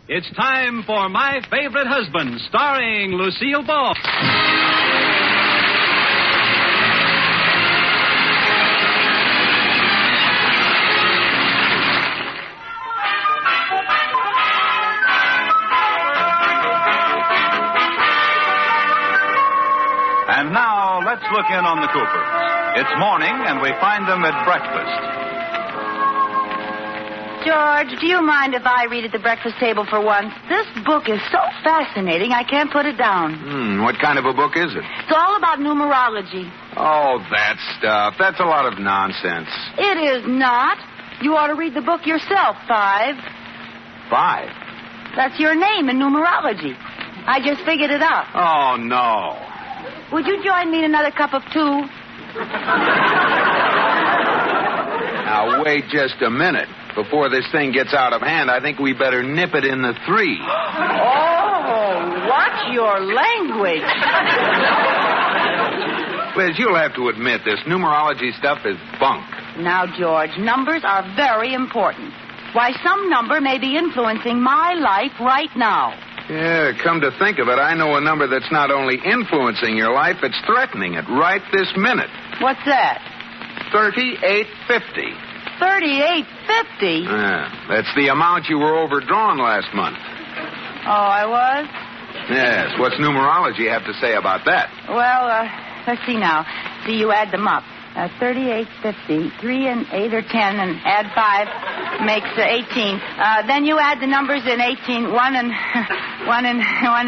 It's time for My Favorite Husband, starring Lucille Ball. And now, let's look in on the Coopers. It's morning, and we find them at breakfast. George, do you mind if I read at the breakfast table for once? This book is so fascinating, I can't put it down. What kind of a book is it? It's all about numerology. Oh, that stuff. That's a lot of nonsense. It is not. You ought to read the book yourself, Five. Five? That's your name in numerology. I just figured it out. Oh, no. Would you join me in another cup of two? Now, wait just a minute. Before this thing gets out of hand, I think we better nip it in the three. Oh, watch your language. Liz, you'll have to admit this numerology stuff is bunk. Now, George, numbers are very important. Why, some number may be influencing my life right now. Yeah, come to think of it, I know a number that's not only influencing your life, it's threatening it right this minute. What's that? 3850. 3850? That's the amount you were overdrawn last month. Oh, I was? Yes. What's numerology have to say about that? Well, let's see now. See, you add them up. 3850. 3 and 8 are 10, and add 5 makes 18. Then you add the numbers in 18. 1 and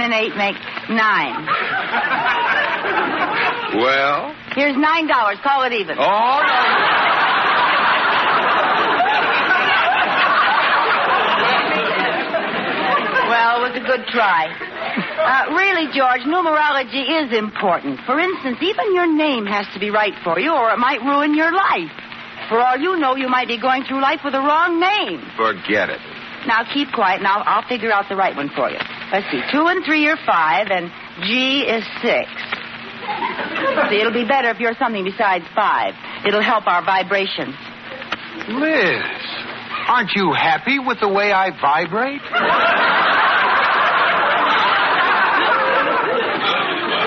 8 make 9. Well? Here's $9. Call it even. Oh, no. Well, it was a good try. Really, George, numerology is important. For instance, even your name has to be right for you, or it might ruin your life. For all you know, you might be going through life with the wrong name. Forget it. Now, keep quiet, and I'll figure out the right one for you. Let's see. 2 and 3 are 5, and G is 6. See, it'll be better if you're something besides 5. It'll help our vibrations. Liz, aren't you happy with the way I vibrate?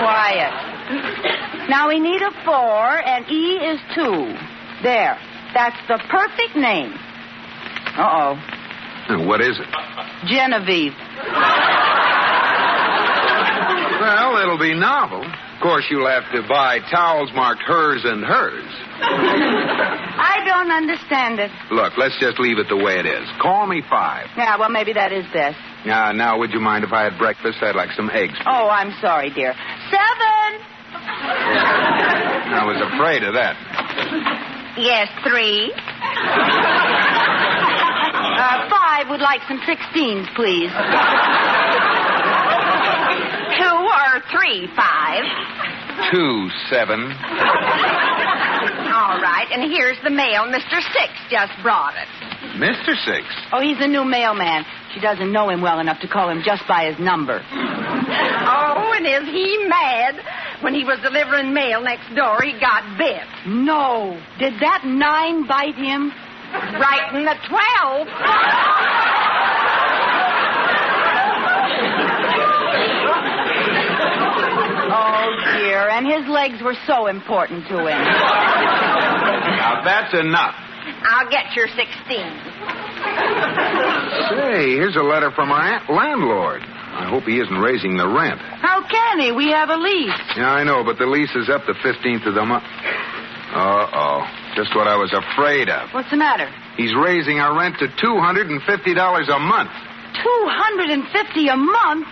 Quiet. Now, we need a 4, and E is 2. There. That's the perfect name. Uh-oh. What is it? Genevieve. Well, it'll be novel. Of course, you'll have to buy towels marked hers and hers. I don't understand it. Look, let's just leave it the way it is. Call me 5. Yeah, well, maybe that is best. Now, would you mind if I had breakfast? I'd like some eggs. Oh, I'm sorry, dear. 7. I was afraid of that. Yes, 3. 5 would like some 16s, please. 2 or 3, 5. 2, 7. All right, and here's the mail. Mr. 6 just brought it. Mr. 6? Oh, he's a new mailman. She doesn't know him well enough to call him just by his number. Oh, and is he mad? When he was delivering mail next door, he got bit. No. Did that 9 bite him? Right in the 12. Oh, dear. And his legs were so important to him. Now, that's enough. I'll get your 16. Say, here's a letter from our landlord. I hope he isn't raising the rent. How can he? We have a lease. Yeah, I know, but the lease is up the 15th of the month. Uh-oh. Just what I was afraid of. What's the matter? He's raising our rent to $250 a month. $250 a month?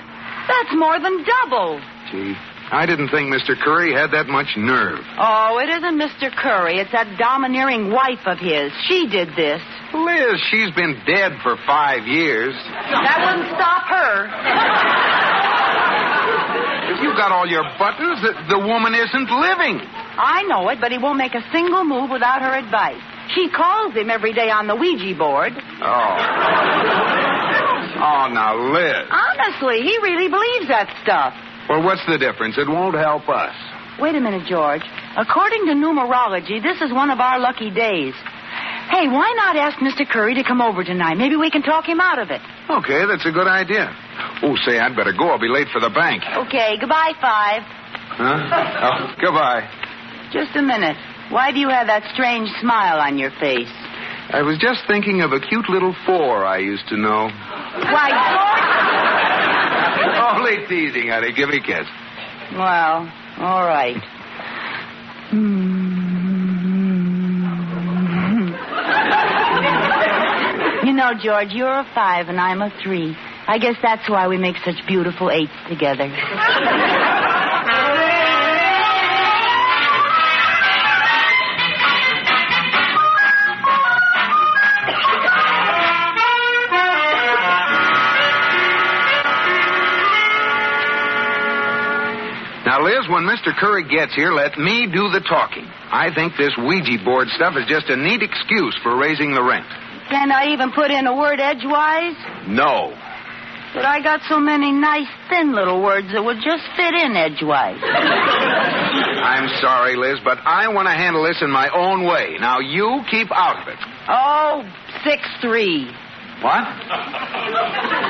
That's more than double. Gee, I didn't think Mr. Curry had that much nerve. Oh, it isn't Mr. Curry. It's that domineering wife of his. She did this. Liz, she's been dead for 5 years. That wouldn't stop her. If you got all your buttons, the woman isn't living. I know it, but he won't make a single move without her advice. She calls him every day on the Ouija board. Oh, now, Liz. Honestly, he really believes that stuff. Well, what's the difference? It won't help us. Wait a minute, George. According to numerology, this is one of our lucky days. Hey, why not ask Mr. Curry to come over tonight? Maybe we can talk him out of it. Okay, that's a good idea. Oh, say, I'd better go. I'll be late for the bank. Okay, goodbye, 5. Huh? Oh, goodbye. Just a minute. Why do you have that strange smile on your face? I was just thinking of a cute little 4 I used to know. Why, George? Only teasing, honey. Give me a kiss. Well, all right. You know, George, you're a 5 and I'm a 3. I guess that's why we make such beautiful 8s together. Now, Liz, when Mr. Curry gets here, let me do the talking. I think this Ouija board stuff is just a neat excuse for raising the rent. Can I even put in a word edgewise? No. But I got so many nice, thin little words that would just fit in edgewise. I'm sorry, Liz, but I want to handle this in my own way. Now, you keep out of it. Oh, 6-3. What?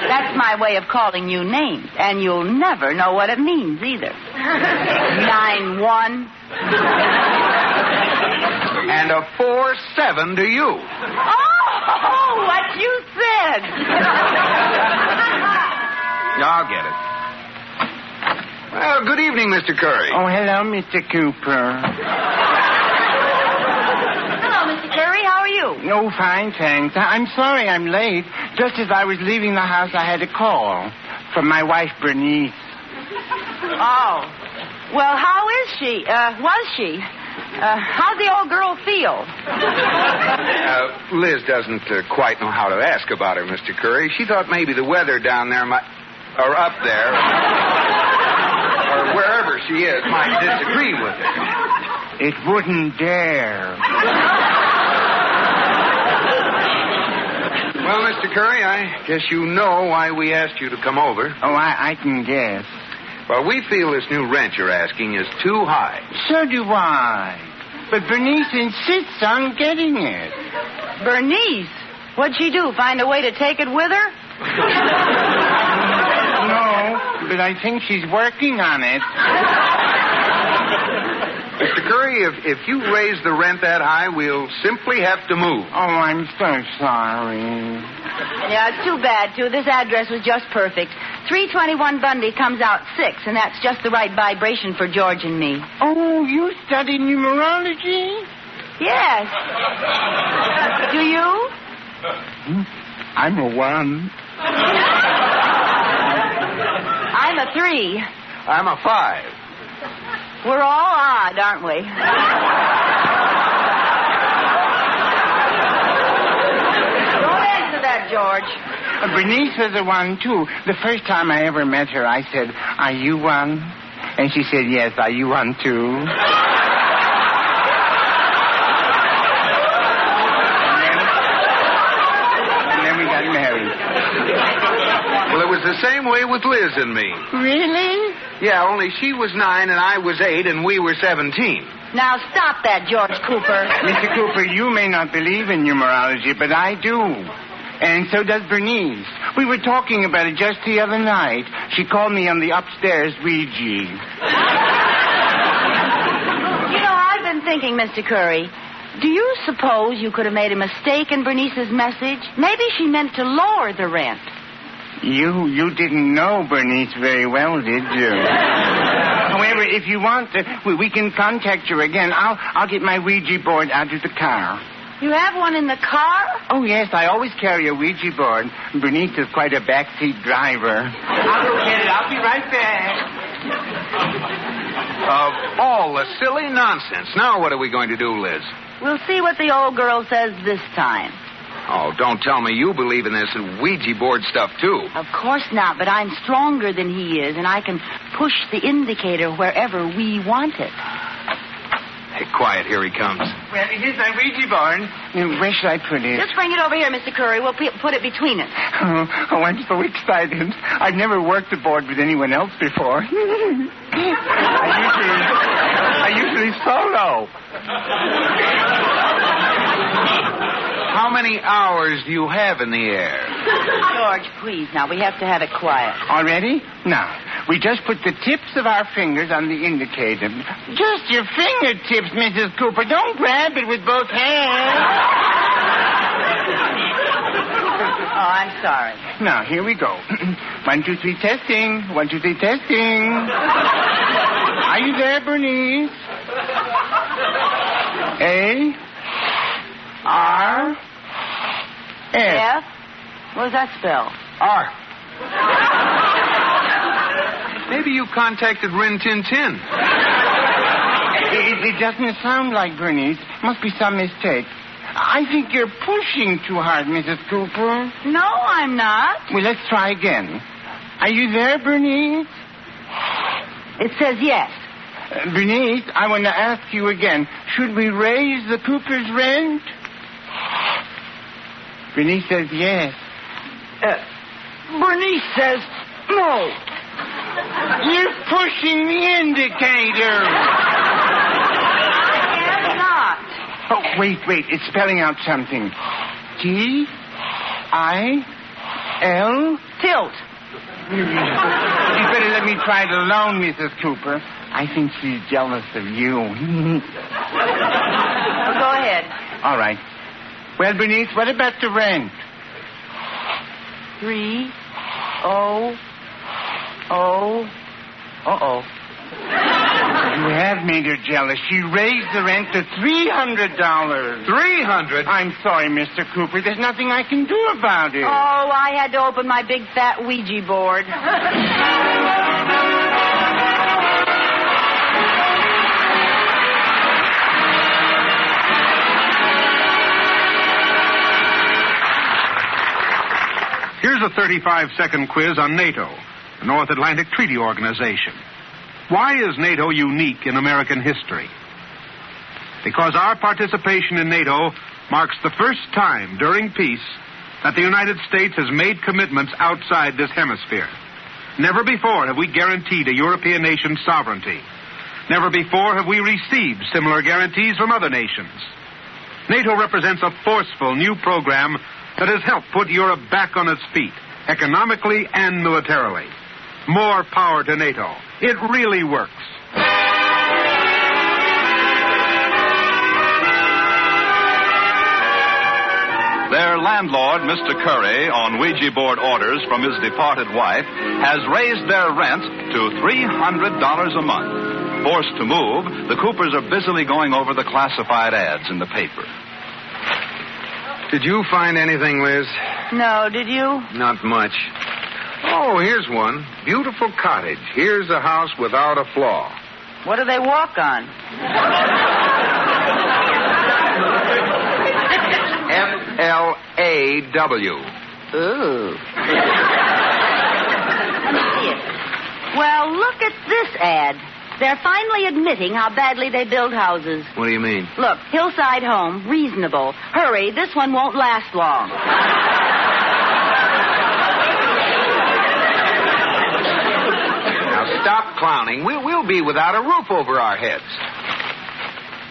That's my way of calling you names, and you'll never know what it means either. 9-1. And a 4-7 to you. Oh, what you said. I'll get it. Well, good evening, Mr. Curry. Oh, hello, Mr. Cooper. Hello, Mr. Curry. How are you? No, fine, thanks. I'm sorry I'm late. Just as I was leaving the house, I had a call from my wife, Bernice. Oh. Well, how is she? Was she? How'd the old girl feel? Liz doesn't quite know how to ask about her, Mr. Curry. She thought maybe the weather down there might... or up there... or wherever she is might disagree with her. It wouldn't dare. Well, Mr. Curry, I guess you know why we asked you to come over. Oh, I can guess. Well, we feel this new rent you're asking is too high. So do I. But Bernice insists on getting it. Bernice? What'd she do? Find a way to take it with her? No, but I think she's working on it. Mr. Curry, if you raise the rent that high, we'll simply have to move. Oh, I'm so sorry. Yeah, it's too bad, too. This address was just perfect. 321 Bundy comes out 6, and that's just the right vibration for George and me. Oh, you study numerology? Yes. Do you? I'm a 1. I'm a 3. I'm a 5. We're all odd, aren't we? Don't answer that, George. Bernice was a 1, too. The first time I ever met her, I said, "Are you 1?" And she said, "Yes, are you 1, too?" And then we got married. Well, it was the same way with Liz and me. Really? Yeah, only she was 9 and I was 8 and we were 17. Now stop that, George Cooper. Mr. Cooper, you may not believe in numerology, but I do. And so does Bernice. We were talking about it just the other night. She called me on the upstairs Ouija. You know, I've been thinking, Mr. Curry, do you suppose you could have made a mistake in Bernice's message? Maybe she meant to lower the rent. You didn't know Bernice very well, did you? However, if you want, we can contact her again. I'll get my Ouija board out of the car. You have one in the car? Oh, yes, I always carry a Ouija board. Bernice is quite a backseat driver. I'll go get it. I'll be right back. All the silly nonsense. Now what are we going to do, Liz? We'll see what the old girl says this time. Oh, don't tell me you believe in this Ouija board stuff, too. Of course not, but I'm stronger than he is, and I can push the indicator wherever we want it. Hey, quiet. Here he comes. Well, here's my Ouija board. Where should I put it? Just bring it over here, Mr. Curry. We'll put it between us. Oh, I'm so excited. I've never worked a board with anyone else before. I usually solo. How many hours do you have in the air? George, please, now, we have to have it quiet. All ready? Now, we just put the tips of our fingers on the indicator. Just your fingertips, Mrs. Cooper. Don't grab it with both hands. Oh, I'm sorry. Now, here we go. 1, 2, 3, testing. 1, 2, 3, testing. Are you there, Bernice? A. R. F. F? What does that spell? R. Maybe you contacted Rin Tin Tin. It doesn't sound like Bernice. Must be some mistake. I think you're pushing too hard, Mrs. Cooper. No, I'm not. Well, let's try again. Are you there, Bernice? It says yes. Bernice, I want to ask you again. Should we raise the Cooper's rent? Bernice says yes. Bernice says no. You're pushing the indicator. I am not. Oh, wait. It's spelling out something. T-I-L. Tilt. You better let me try it alone, Mrs. Cooper. I think she's jealous of you. Well, go ahead. All right. Well, Bernice, what about the rent? 3 0 0. Uh-oh. You have made her jealous. She raised the rent to $300. $300? I'm sorry, Mr. Cooper. There's nothing I can do about it. Oh, I had to open my big fat Ouija board. Here's a 35-second quiz on NATO, the North Atlantic Treaty Organization. Why is NATO unique in American history? Because our participation in NATO marks the first time during peace that the United States has made commitments outside this hemisphere. Never before have we guaranteed a European nation's sovereignty. Never before have we received similar guarantees from other nations. NATO represents a forceful new program that has helped put Europe back on its feet, economically and militarily. More power to NATO. It really works. Their landlord, Mr. Curry, on Ouija board orders from his departed wife, has raised their rent to $300 a month. Forced to move, the Coopers are busily going over the classified ads in the paper. Did you find anything, Liz? No, did you? Not much. Oh, here's one. Beautiful cottage. Here's a house without a flaw. What do they walk on? F-L-A-W. Ooh. Let me see it. Well, look at this ad. They're finally admitting how badly they build houses. What do you mean? Look, hillside home, reasonable. Hurry, this one won't last long. Now, stop clowning. We'll be without a roof over our heads.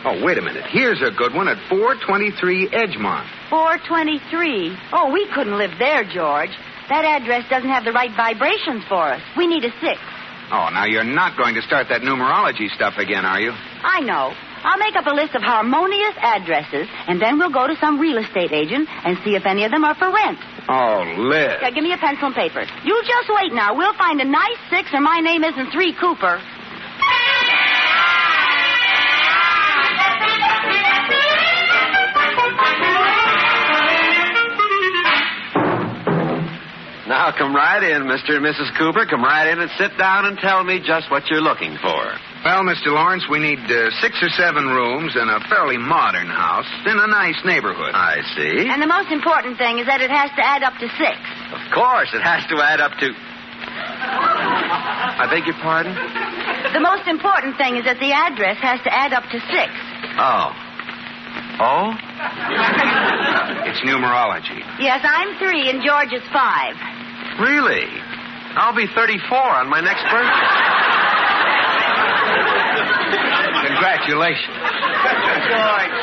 Oh, wait a minute. Here's a good one at 423 Edgemont. 423? Oh, we couldn't live there, George. That address doesn't have the right vibrations for us. We need a 6. Oh, now you're not going to start that numerology stuff again, are you? I know. I'll make up a list of harmonious addresses, and then we'll go to some real estate agent and see if any of them are for rent. Oh, Liz. Yeah, give me a pencil and paper. You just wait now. We'll find a nice 6, or my name isn't 3 Cooper. Now, come right in, Mr. and Mrs. Cooper. Come right in and sit down and tell me just what you're looking for. Well, Mr. Lawrence, we need 6 or 7 rooms in a fairly modern house in a nice neighborhood. I see. And the most important thing is that it has to add up to 6. Of course, it has to add up to... I beg your pardon? The most important thing is that the address has to add up to 6. Oh. Oh? It's numerology. Yes, I'm 3 and George is 5. Really? I'll be 34 on my next birthday. Congratulations. George.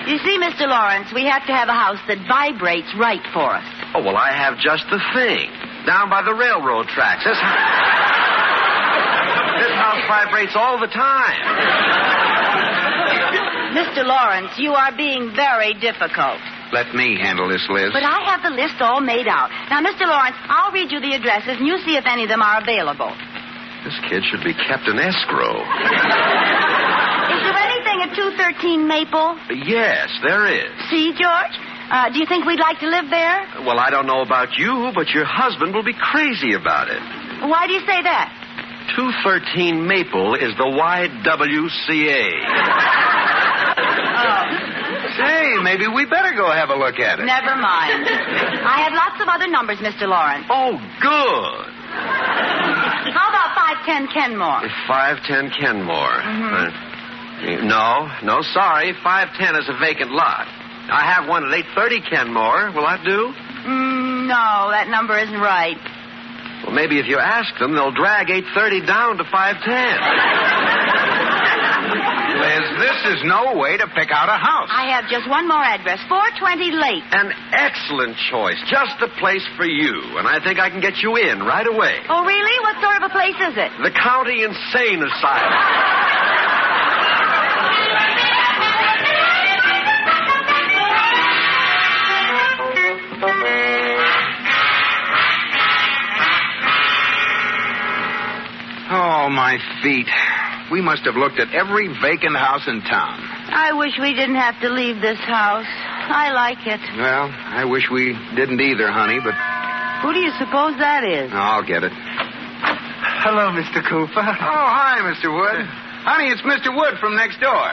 You see, Mr. Lawrence, we have to have a house that vibrates right for us. Oh, well, I have just the thing. Down by the railroad tracks. This house vibrates all the time. Mr. Lawrence, you are being very difficult. Let me handle this, Liz. But I have the list all made out. Now, Mr. Lawrence, I'll read you the addresses, and you see if any of them are available. This kid should be kept in escrow. Is there anything at 213 Maple? Yes, there is. See, George? Do you think we'd like to live there? Well, I don't know about you, but your husband will be crazy about it. Why do you say that? 213 Maple is the YWCA. Say, maybe we better go have a look at it. Never mind. I have lots of other numbers, Mr. Lawrence. Oh, good. How about 510 Kenmore? 510 Kenmore. Mm-hmm. No, sorry. 510 is a vacant lot. I have one at 830 Kenmore. Will that do? No, that number isn't right. Well, maybe if you ask them, they'll drag 830 down to 510. Liz, this is no way to pick out a house. I have just one more address, 420 Lake. An excellent choice. Just the place for you. And I think I can get you in right away. Oh, really? What sort of a place is it? The County Insane Asylum. Oh, my feet. We must have looked at every vacant house in town. I wish we didn't have to leave this house. I like it. Well, I wish we didn't either, honey, but... Who do you suppose that is? I'll get it. Hello, Mr. Cooper. Oh, hi, Mr. Wood. Honey, it's Mr. Wood from next door.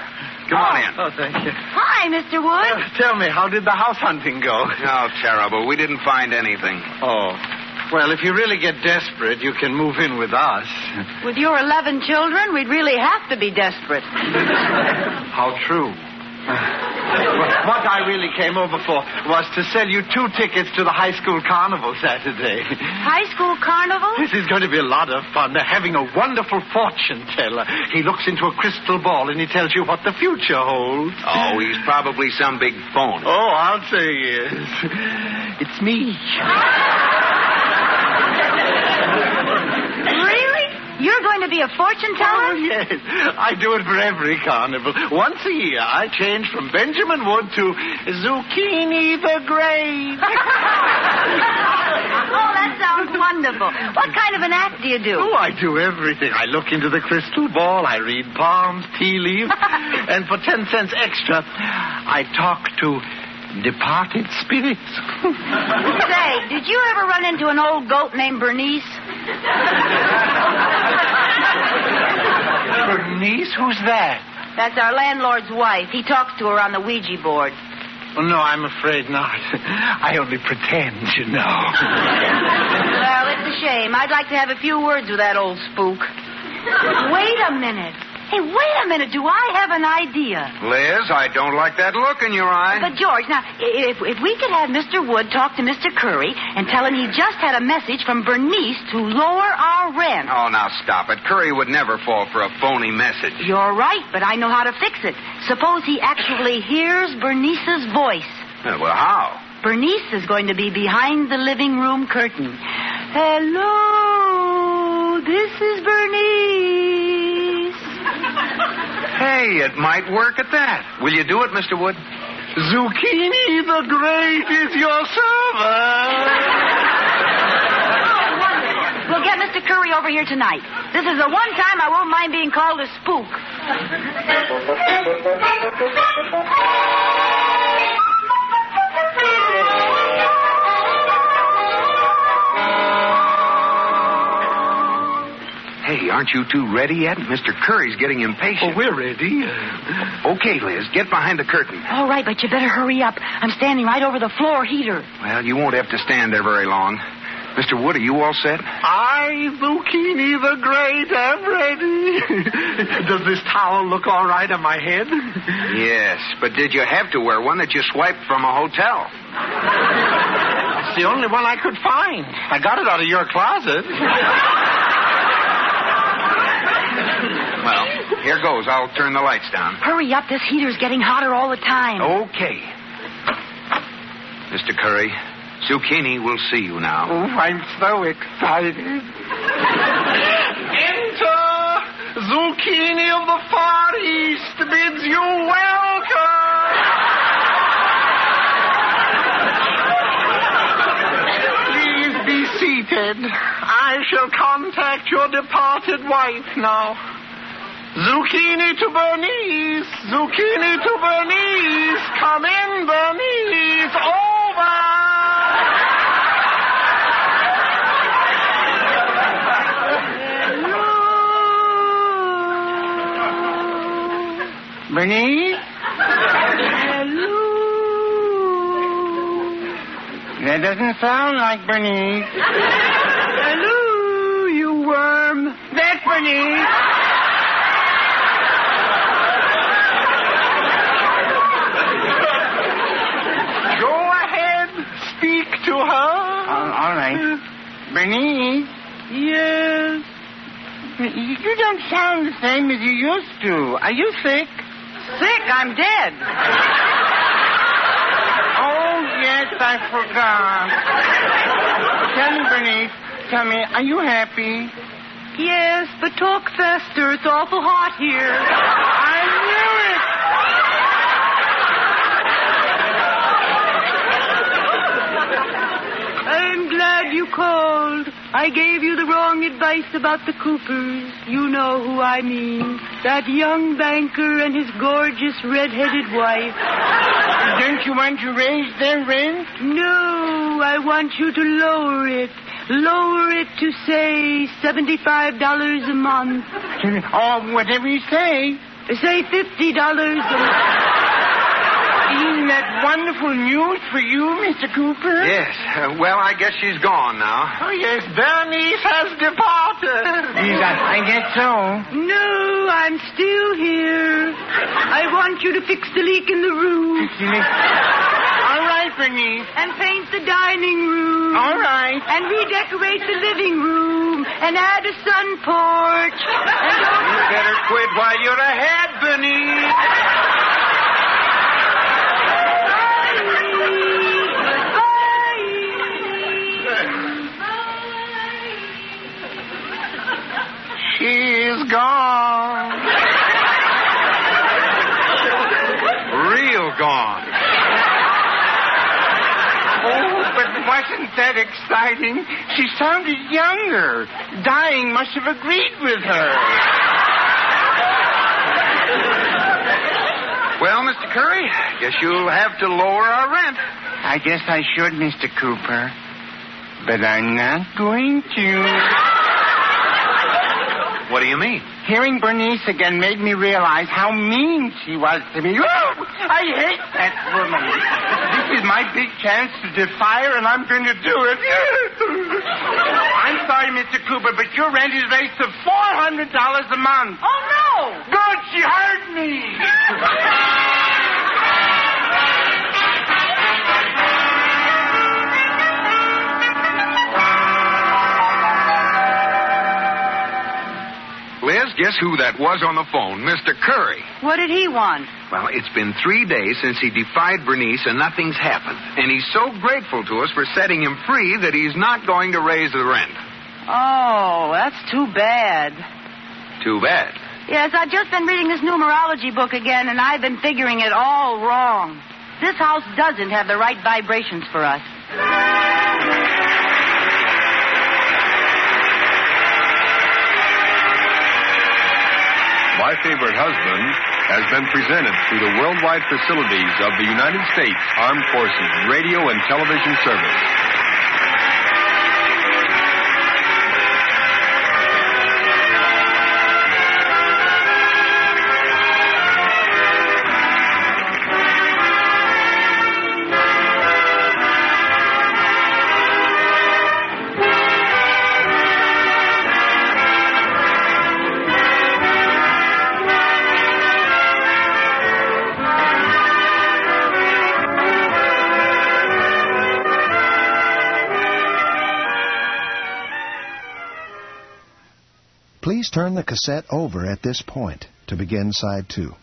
Come on in. Oh, thank you. Hi, Mr. Wood. Tell me, how did the house hunting go? Oh, terrible. We didn't find anything. Oh. Well, if you really get desperate, you can move in with us. With your 11 children, we'd really have to be desperate. How true. What I really came over for was to sell you 2 tickets to the high school carnival Saturday. High school carnival? This is going to be a lot of fun. They're having a wonderful fortune teller. He looks into a crystal ball and he tells you what the future holds. Oh, he's probably some big phone. Oh, I'll say he is. It's me. Really? You're going to be a fortune teller? Oh, yes. I do it for every carnival. Once a year, I change from Benjamin Wood to Zucchini the Great. Oh, that sounds wonderful. What kind of an act do you do? Oh, I do everything. I look into the crystal ball, I read palms, tea leaves, and for 10 cents extra, I talk to departed spirits. Say, did you ever run into an old goat named Bernice? Bernice? Who's that? That's our landlord's wife. He talks to her on the Ouija board. Oh, no, I'm afraid not. I only pretend, you know. Well, it's a shame. I'd like to have a few words with that old spook. Wait a minute. Hey, wait a minute. Do I have an idea? Liz, I don't like that look in your eye. But, George, now, if we could have Mr. Wood talk to Mr. Curry and tell him he just had a message from Bernice to lower our rent. Oh, now stop it. Curry would never fall for a phony message. You're right, but I know how to fix it. Suppose he actually hears Bernice's voice. Well, how? Bernice is going to be behind the living room curtain. Hello, this is Bernice. Hey, it might work at that. Will you do it, Mr. Wood? Zucchini the Great is your servant. Oh, wonderful. We'll get Mr. Curry over here tonight. This is the one time I won't mind being called a spook. Hey, aren't you two ready yet? Mr. Curry's getting impatient. Oh, we're ready. Okay, Liz, get behind the curtain. All right, but you better hurry up. I'm standing right over the floor heater. Well, you won't have to stand there very long. Mr. Wood, are you all set? I, Zucchini the Great, am ready. Does this towel look all right on my head? Yes, but did you have to wear one that you swiped from a hotel? It's the only one I could find. I got it out of your closet. Well, here goes. I'll turn the lights down. Hurry up. This heater's getting hotter all the time. Okay. Mr. Curry, Zucchini will see you now. Oh, I'm so excited. Enter! Zucchini of the Far East bids you welcome! Please be seated. I shall contact your departed wife now. Zucchini to Bernice! Zucchini to Bernice! Come in, Bernice! Over! Bernice? Hello. That doesn't sound like Bernice. Hello, you worm. That's Bernice. Go ahead. Speak to her. All right. Bernice, Yes. you don't sound the same as you used to. Are you sick? Sick? I'm dead. Oh, yes, I forgot. Tell me, Bernice, are you happy? Yes, but talk faster. It's awful hot here. I knew it. I'm glad you called. I gave you the wrong advice about the Coopers. You know who I mean. That young banker and his gorgeous red-headed wife. Don't you want to raise their rent? No, I want you to lower it. Lower it to, say, $75 a month. Or whatever you say. Say $50 a month. Isn't that wonderful news for you, Mr. Cooper? Yes. Well, I guess she's gone now. Oh, yes, Bernice has departed. I guess so. No, I'm still here. I want you to fix the leak in the roof. All right, Bernice. And paint the dining room. All right. And redecorate the living room. And add a sun porch. And You better quit while you're ahead, Bernice. She's gone. Real gone. Oh, but wasn't that exciting? She sounded younger. Dying must have agreed with her. Well, Mr. Curry, guess you'll have to lower our rent. I guess I should, Mr. Cooper. But I'm not going to. What do you mean? Hearing Bernice again made me realize how mean she was to me. Oh, I hate that woman. This is my big chance to defy her, and I'm going to do it. I'm sorry, Mr. Cooper, but your rent is raised to $400 a month. Oh, no! Good, she heard me. Liz, guess who that was on the phone? Mr. Curry. What did he want? Well, it's been 3 days since he defied Bernice, and nothing's happened. And he's so grateful to us for setting him free that he's not going to raise the rent. Oh, that's too bad. Too bad. Yes, I've just been reading this numerology book again, and I've been figuring it all wrong. This house doesn't have the right vibrations for us. My Favorite Husband has been presented through the worldwide facilities of the United States Armed Forces Radio and Television Service. Please turn the cassette over at this point to begin side 2.